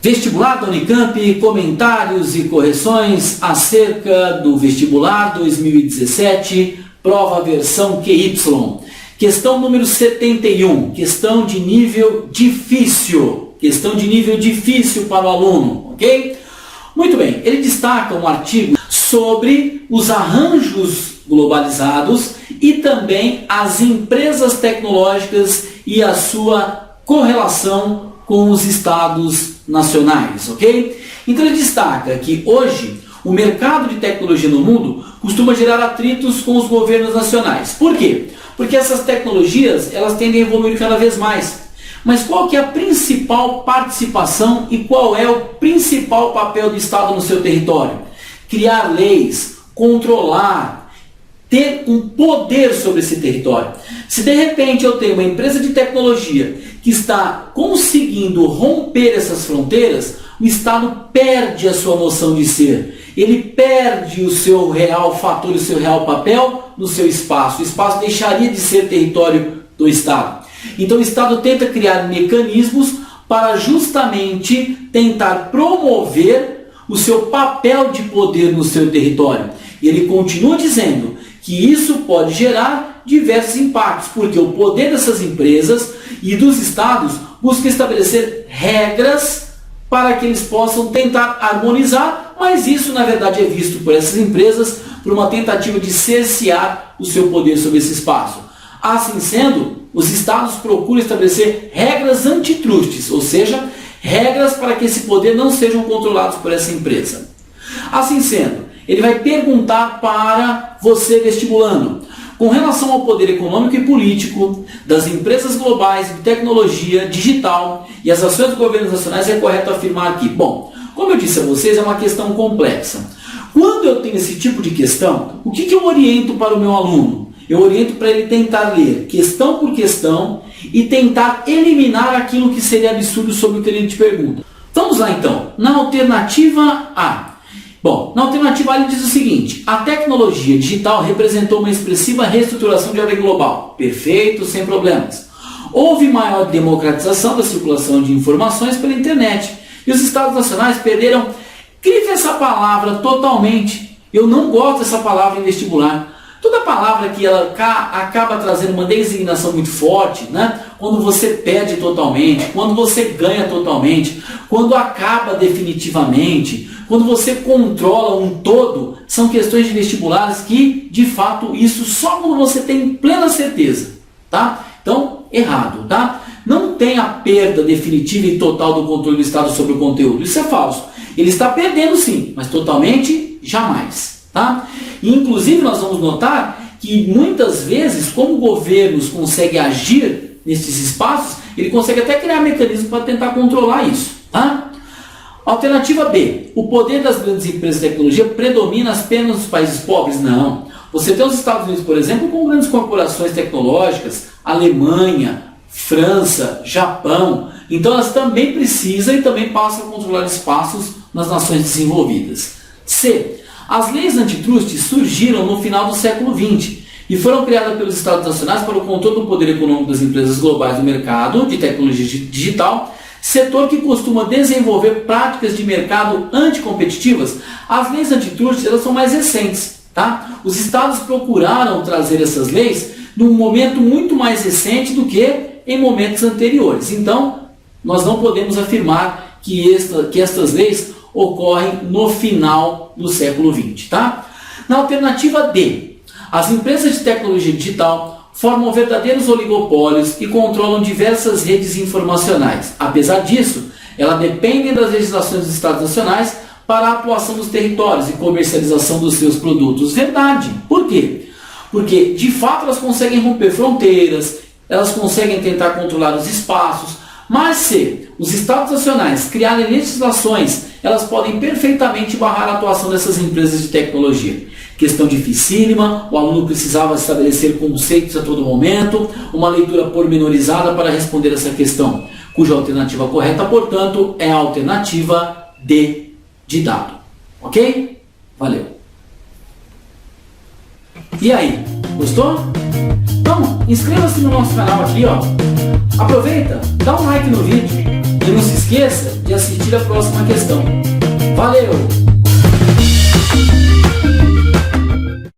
Vestibular da Unicamp, comentários e correções acerca do vestibular 2017, prova versão QY. Questão número 71, questão de nível difícil. Questão de nível difícil para o aluno, ok? Muito bem, ele destaca um artigo sobre os arranjos globalizados e também as empresas tecnológicas e a sua correlação com os estados nacionais, ok? Então ele destaca que hoje o mercado de tecnologia no mundo costuma gerar atritos com os governos nacionais. Por quê? Porque essas tecnologias elas tendem a evoluir cada vez mais. Mas qual que é a principal participação e qual é o principal papel do Estado no seu território? Criar leis, controlar, ter um poder sobre esse território. Se de repente eu tenho uma empresa de tecnologia que está conseguindo romper essas fronteiras, o Estado perde a sua noção de ser. Ele perde o seu real fator, o seu real papel no seu espaço. O espaço deixaria de ser território do Estado. Então o Estado tenta criar mecanismos para justamente tentar promover o seu papel de poder no seu território. E ele continua dizendo que isso pode gerar diversos impactos, porque o poder dessas empresas e dos estados busca estabelecer regras para que eles possam tentar harmonizar, mas isso na verdade é visto por essas empresas por uma tentativa de cercear o seu poder sobre esse espaço. Assim sendo, os estados procuram estabelecer regras antitrustes, ou seja, regras para que esse poder não sejam controlados por essa empresa. Assim sendo, ele vai perguntar para você, vestibulando, com relação ao poder econômico e político das empresas globais de tecnologia digital e as ações dos governos nacionais, é correto afirmar aqui. Bom, como eu disse a vocês, é uma questão complexa. Quando eu tenho esse tipo de questão, o que eu oriento para o meu aluno? Eu oriento para ele tentar ler questão por questão e tentar eliminar aquilo que seria absurdo sobre o que ele te pergunta. Vamos lá então, na alternativa A. Bom, na alternativa A ele diz o seguinte: a tecnologia digital representou uma expressiva reestruturação de ordem global. Perfeito, sem problemas. Houve maior democratização da circulação de informações pela internet e os estados nacionais perderam, grife essa palavra totalmente. Eu não gosto dessa palavra em vestibular. Toda palavra que ela acaba trazendo uma designação muito forte, né? Quando você perde totalmente, quando você ganha totalmente, quando acaba definitivamente, quando você controla um todo, são questões de vestibulares que, de fato, isso só quando você tem plena certeza, tá? Então, errado, tá? Não tem a perda definitiva e total do controle do Estado sobre o conteúdo. Isso é falso. Ele está perdendo sim, mas totalmente jamais, tá? E, inclusive, nós vamos notar que muitas vezes, como governos conseguem agir nesses espaços, ele consegue até criar mecanismos para tentar controlar isso, tá? Alternativa B. O poder das grandes empresas de tecnologia predomina apenas nos países pobres? Não. Você tem os Estados Unidos, por exemplo, com grandes corporações tecnológicas, Alemanha, França, Japão. Então elas também precisam e também passam a controlar espaços nas nações desenvolvidas. C. As leis antitrust surgiram no final do século XX e foram criadas pelos Estados nacionais para o controle do poder econômico das empresas globais do mercado de tecnologia digital, setor que costuma desenvolver práticas de mercado anticompetitivas. As leis antitrust elas são mais recentes, tá? Os estados procuraram trazer essas leis num momento muito mais recente do que em momentos anteriores. Então, nós não podemos afirmar que estas leis ocorrem no final do século XX, tá? Na alternativa D, as empresas de tecnologia digital formam verdadeiros oligopólios e controlam diversas redes informacionais. Apesar disso, elas dependem das legislações dos Estados nacionais para a atuação dos territórios e comercialização dos seus produtos. Verdade. Por quê? Porque, de fato, elas conseguem romper fronteiras, elas conseguem tentar controlar os espaços, mas se os Estados nacionais criarem legislações, elas podem perfeitamente barrar a atuação dessas empresas de tecnologia. Questão dificílima, o aluno precisava estabelecer conceitos a todo momento, uma leitura pormenorizada para responder essa questão, cuja alternativa correta, portanto, é a alternativa D de dado. Ok? Valeu! E aí, gostou? Então, inscreva-se no nosso canal aqui, ó. Aproveita, dá um like no vídeo. E não se esqueça de assistir a próxima questão. Valeu!